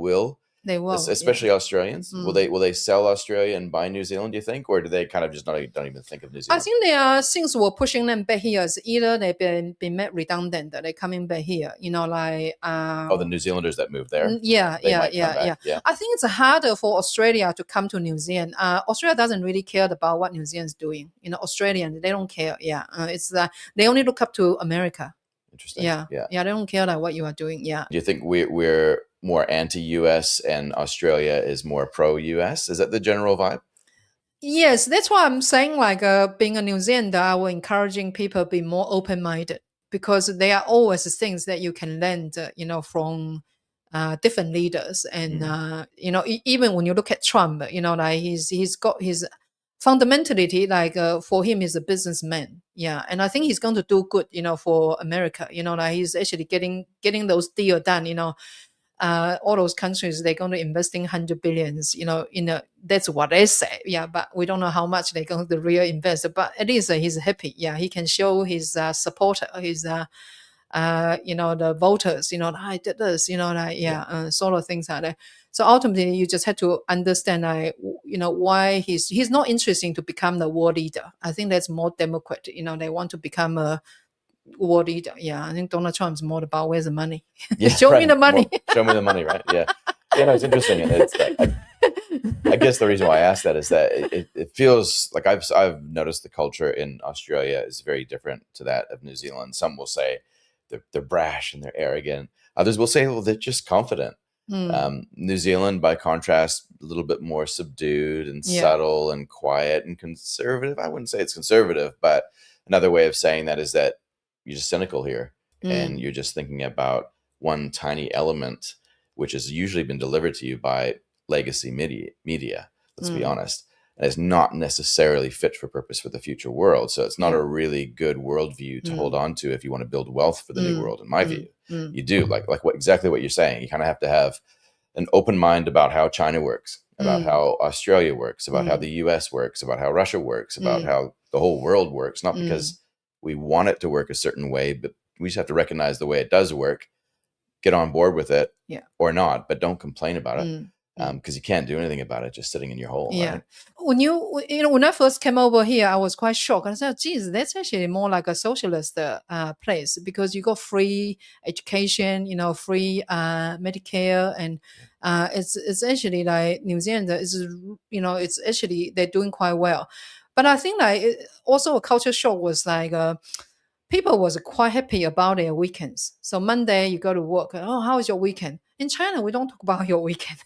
they will,
especially Australians? Will they sell Australia and buy New Zealand, do you think, or do they kind of just don't even think of New Zealand?
I think there are things were pushing them back here. Is either they've been made redundant, that they're coming back here. Like
the New Zealanders that moved there.
Yeah. I think it's harder for Australia to come to New Zealand. Australia doesn't really care about what New Zealand's doing. Australians, they don't care. It's they only look up to America.
Interesting.
Yeah. They don't care like what you are doing. Yeah.
Do you think we're more anti-US and Australia is more pro-US? Is that the general vibe?
Yes, that's why I'm saying, like, being a New Zealander, I will encouraging people to be more open-minded, because there are always things that you can learn, from different leaders. And, even when you look at Trump, like he's got his fundamentality, like for him, he's a businessman. Yeah. And I think he's going to do good, for America. Like he's actually getting those deals done, all those countries, they're going to invest in 100 billions, that's what they say. Yeah, but we don't know how much they're going to really invest. But at least he's happy. Yeah, he can show his supporter, his the voters, I did this, sort of things like that. So ultimately, you just have to understand, why he's not interested to become the world leader. I think that's more Democrat. They want to become a world leader. Yeah, I think Donald Trump is more about where's the money. Show me the money.
Show me the money, right? Yeah. No, it's interesting. It's I guess the reason why I asked that is that it feels like I've noticed the culture in Australia is very different to that of New Zealand. Some will say they're brash and they're arrogant. Others will say, well, they're just confident. New Zealand, by contrast, a little bit more subdued and subtle and quiet and conservative. I wouldn't say it's conservative, but another way of saying that is that you're just cynical here, and you're just thinking about one tiny element, which has usually been delivered to you by legacy media. Let's be honest, and it's not necessarily fit for purpose for the future world. So it's not a really good worldview to hold on to if you want to build wealth for the new world. In my view, you do like exactly what you're saying. You kind of have to have an open mind about how China works, about how Australia works, about how the US works, about how Russia works, about how the whole world works. Not because we want it to work a certain way, but we just have to recognize the way it does work, get on board with it or not, but don't complain about it. Because you can't do anything about it just sitting in your hole.
Yeah.
Right?
When I first came over here, I was quite shocked. I said, geez, that's actually more like a socialist place, because you got free education, free Medicare, and It's actually like New Zealand is, it's actually they're doing quite well. But I think like also a culture shock was like people was quite happy about their weekends. So Monday you go to work. Oh, how is your weekend? In China, we don't talk about your weekend.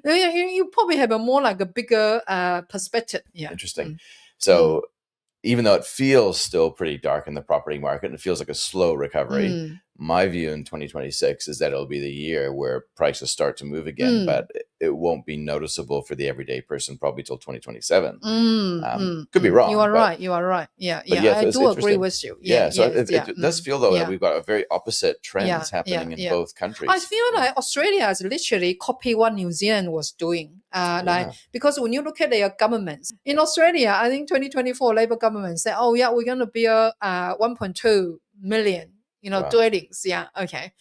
You probably have a more like a bigger perspective. Yeah.
Interesting.
Mm.
So even though it feels still pretty dark in the property market and it feels like a slow recovery,
Mm.
my view in 2026 is that it'll be the year where prices start to move again,
Mm.
but it won't be noticeable for the everyday person probably till 2027. Could be
You
wrong,
are right. You are right. Yeah,
but
yeah.
yeah,
I
so it's
do agree
interesting.
with you. Yeah,
Yeah, so
yes, yeah,
it does feel though that
yeah,
we've got a very opposite
yeah,
trends
yeah,
happening in
yeah.
both
I
countries.
feel like Australia is literally copy what New Zealand was doing. Like
Yeah,
because when you look at their governments in Australia, I think 2024 Labor government said, "Oh yeah, we're going to build 1.2 million,
wow,
dwellings." Yeah, okay.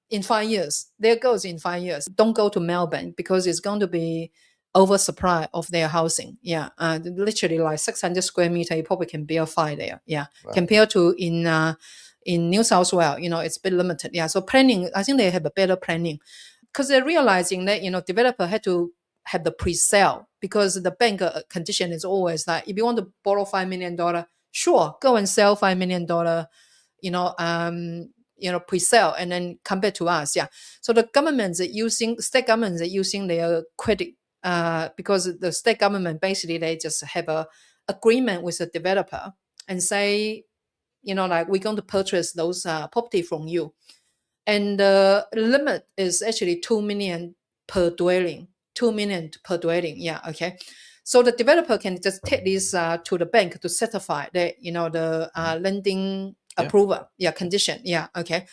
In 5 years, their goals in 5 years. Don't go to Melbourne because it's going to be oversupply of their housing. Yeah, literally like 600 square meter, you probably can build five there. Yeah,
wow,
compared to in New South Wales, it's a bit limited. Yeah, so planning, I think they have a better planning because they're realizing that developer had to have the pre-sale because the bank condition is always like if you want to borrow $5 million, sure, go and sell $5 million, pre-sale and then come back to us. Yeah, so the governments are using state governments are using their credit because the state government basically they just have a agreement with the developer and say like we're going to purchase those property from you, and the limit is actually 2 million per dwelling. 2 million per dwelling. Yeah, okay. So the developer can just take this to the bank to certify that the lending
yeah,
approval, yeah, condition. Yeah, okay.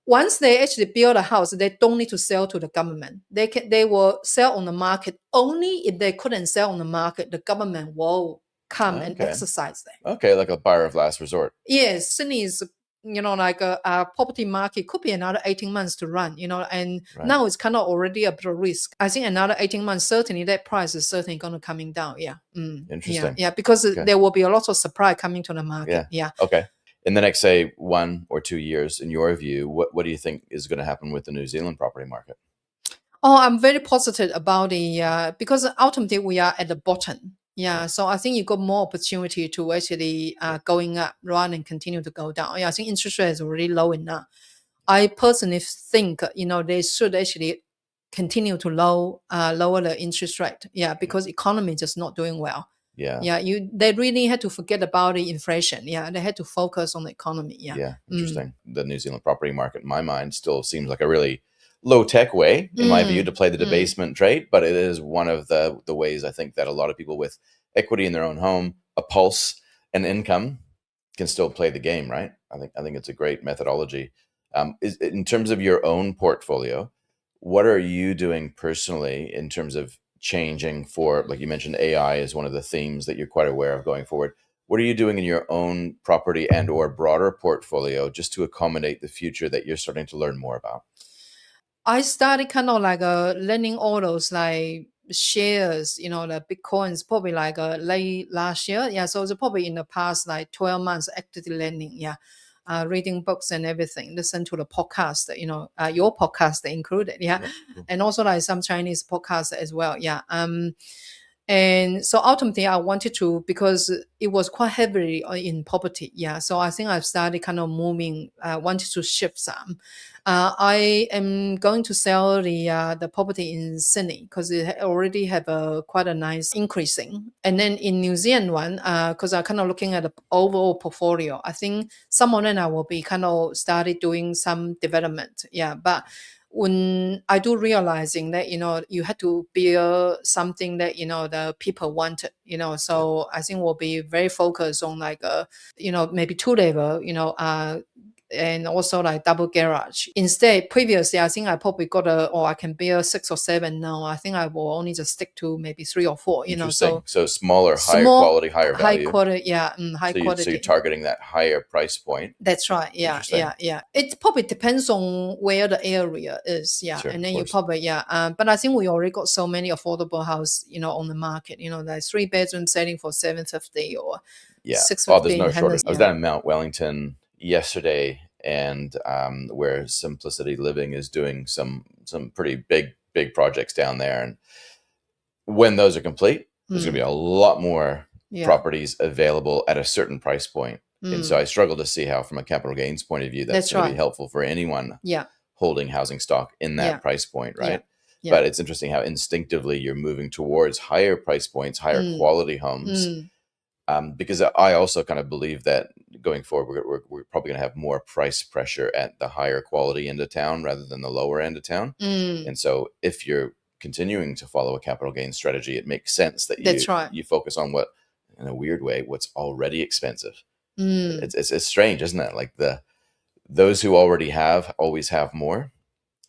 Once they actually build a house, they don't need to sell to the government. They will sell on the market. Only if they couldn't sell on the market, the government will come and
okay,
exercise that.
okay, like a buyer of last resort.
Yes, Sydney is, like a property market could be another 18 months to run, and
Right.
now it's kind of already a bit of risk. I think another 18 months, certainly that price is certainly going to coming down. Yeah. Yeah.
Interesting.
Yeah. Because
Okay.
there will be a lot of supply coming to the market.
Yeah.
Yeah.
Okay. In the next, say, 1 or 2 years, in your view, what do you think is going to happen with the New Zealand property market?
Oh, I'm very positive about the because ultimately we are at the bottom. Yeah, so I think you got more opportunity to actually going up rather than continue to go down. Yeah, I think interest rate is already low enough. I personally think they should actually continue to lower the interest rate. Yeah, because economy just not doing well.
Yeah.
Yeah, they really had to forget about the inflation. Yeah, they had to focus on the economy. Yeah.
Yeah.
Mm.
Interesting. The New Zealand property market, in my mind, still seems like a really low tech way, in my view, to
Mm.
play the
Mm.
debasement trade, but it is one of the ways I think that a lot of people with equity in their own home, a pulse, and income can still play the game, right? I think it's a great methodology. In terms of your own portfolio, what are you doing personally in terms of changing for, like you mentioned, AI is one of the themes that you're quite aware of going forward. What are you doing in your own property and or broader portfolio just to accommodate the future that you're starting to learn more about?
I started kind of like learning all those like shares, the bitcoins probably like late last year. Yeah, so it's probably in the past like 12 months actively learning. Yeah, reading books and everything. Listen to the podcast, your podcast included. Yeah,
Yeah, cool.
and also like some Chinese podcasts as well. Yeah. And so ultimately, I wanted to because it was quite heavily in property. Yeah, so I think I've started kind of moving. Wanted to shift some. I am going to sell the property in Sydney because it already have a quite a nice increasing. And then in New Zealand one, because I'm kind of looking at the overall portfolio, I think some of them I will be kind of started doing some development. Yeah, but when I do realizing that you had to build something that the people wanted,
Yeah.
so I think we'll be very focused on like maybe two level, and also like double garage. Instead, previously, I think I probably got I can build six or seven. Now, I think I will only just stick to maybe three or four,
Interesting.
so
So smaller, higher
small,
quality, higher
high
value.
quality, yeah, high
So you're
quality.
targeting that higher price point.
That's right. Yeah, yeah,
Interesting.
yeah. It probably depends on where the area is. Yeah,
Sure,
and
of
then you
course.
probably but I think we already got so many affordable house, on the market. Like 3 bedroom selling for 750 or
Yeah.
six
Oh, there's
fifty in
no
Henderson.
shortage. I was
Yeah.
down in Mount Wellington yesterday and where Simplicity Living is doing some pretty big projects down there. And when those are complete, there's going to be a lot more properties available at a certain price point. And so I struggle to see how, from a capital gains point of view, that's going to be helpful for anyone holding housing stock in that price point, right? But it's interesting how instinctively you're moving towards higher price points, higher quality homes. Because I also kind of believe that going forward, we're probably going to have more price pressure at the higher quality end of town rather than the lower end of town. And so if you're continuing to follow a capital gains strategy, it makes sense that you focus on what, in a weird way, what's already expensive. It's strange, isn't it? Like those who already have always have more,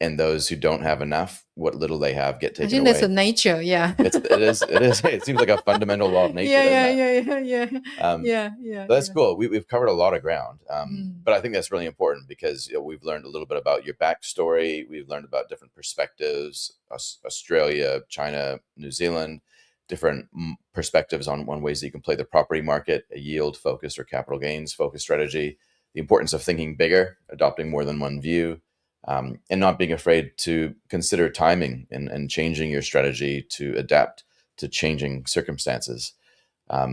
and those who don't have enough, what little they have get taken away.
I think that's a nature,
It is. It seems like a fundamental law of nature, doesn't it? That's cool. We've covered a lot of ground, but I think that's really important because we've learned a little bit about your backstory. We've learned about different perspectives: Australia, China, New Zealand, different perspectives on ways that you can play the property market, a yield focused or capital gains focused strategy, the importance of thinking bigger, adopting more than one view. And not being afraid to consider timing and changing your strategy to adapt to changing circumstances. I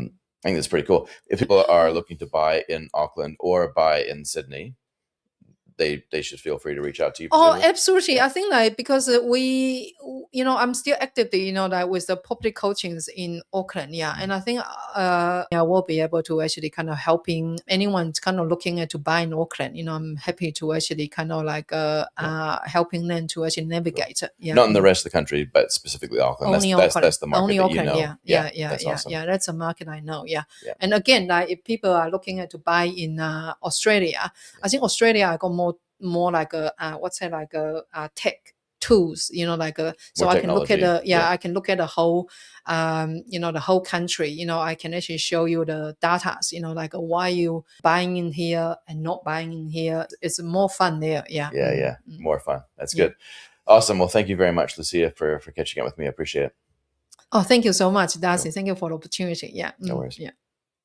think that's pretty cool. If people are looking to buy in Auckland or buy in Sydney, they should feel free to reach out to you.
Oh, absolutely. I think like because I'm still actively, like with the property coachings in Auckland. And I think I will be able to actually kind of helping anyone kind of looking at to buy in Auckland. I'm happy to actually kind of like helping them to actually navigate.
Not in the rest of the country, but specifically Auckland.
Only
that's
Auckland.
That's the market
Only
that
Auckland,
you know.
That's
awesome.
That's a market I know. And again, like if people are looking at to buy in Australia, I think Australia I got more like a tech tools, so I can look at I can look at the whole the whole country. I can actually show you the data, like why you buying in here and not buying in here. It's more fun there.
More fun. That's good. Awesome. Well, thank you very much, Lucia, for catching up with me. I appreciate it.
Oh, thank you so much, Darcy. Thank you for the opportunity.
No worries.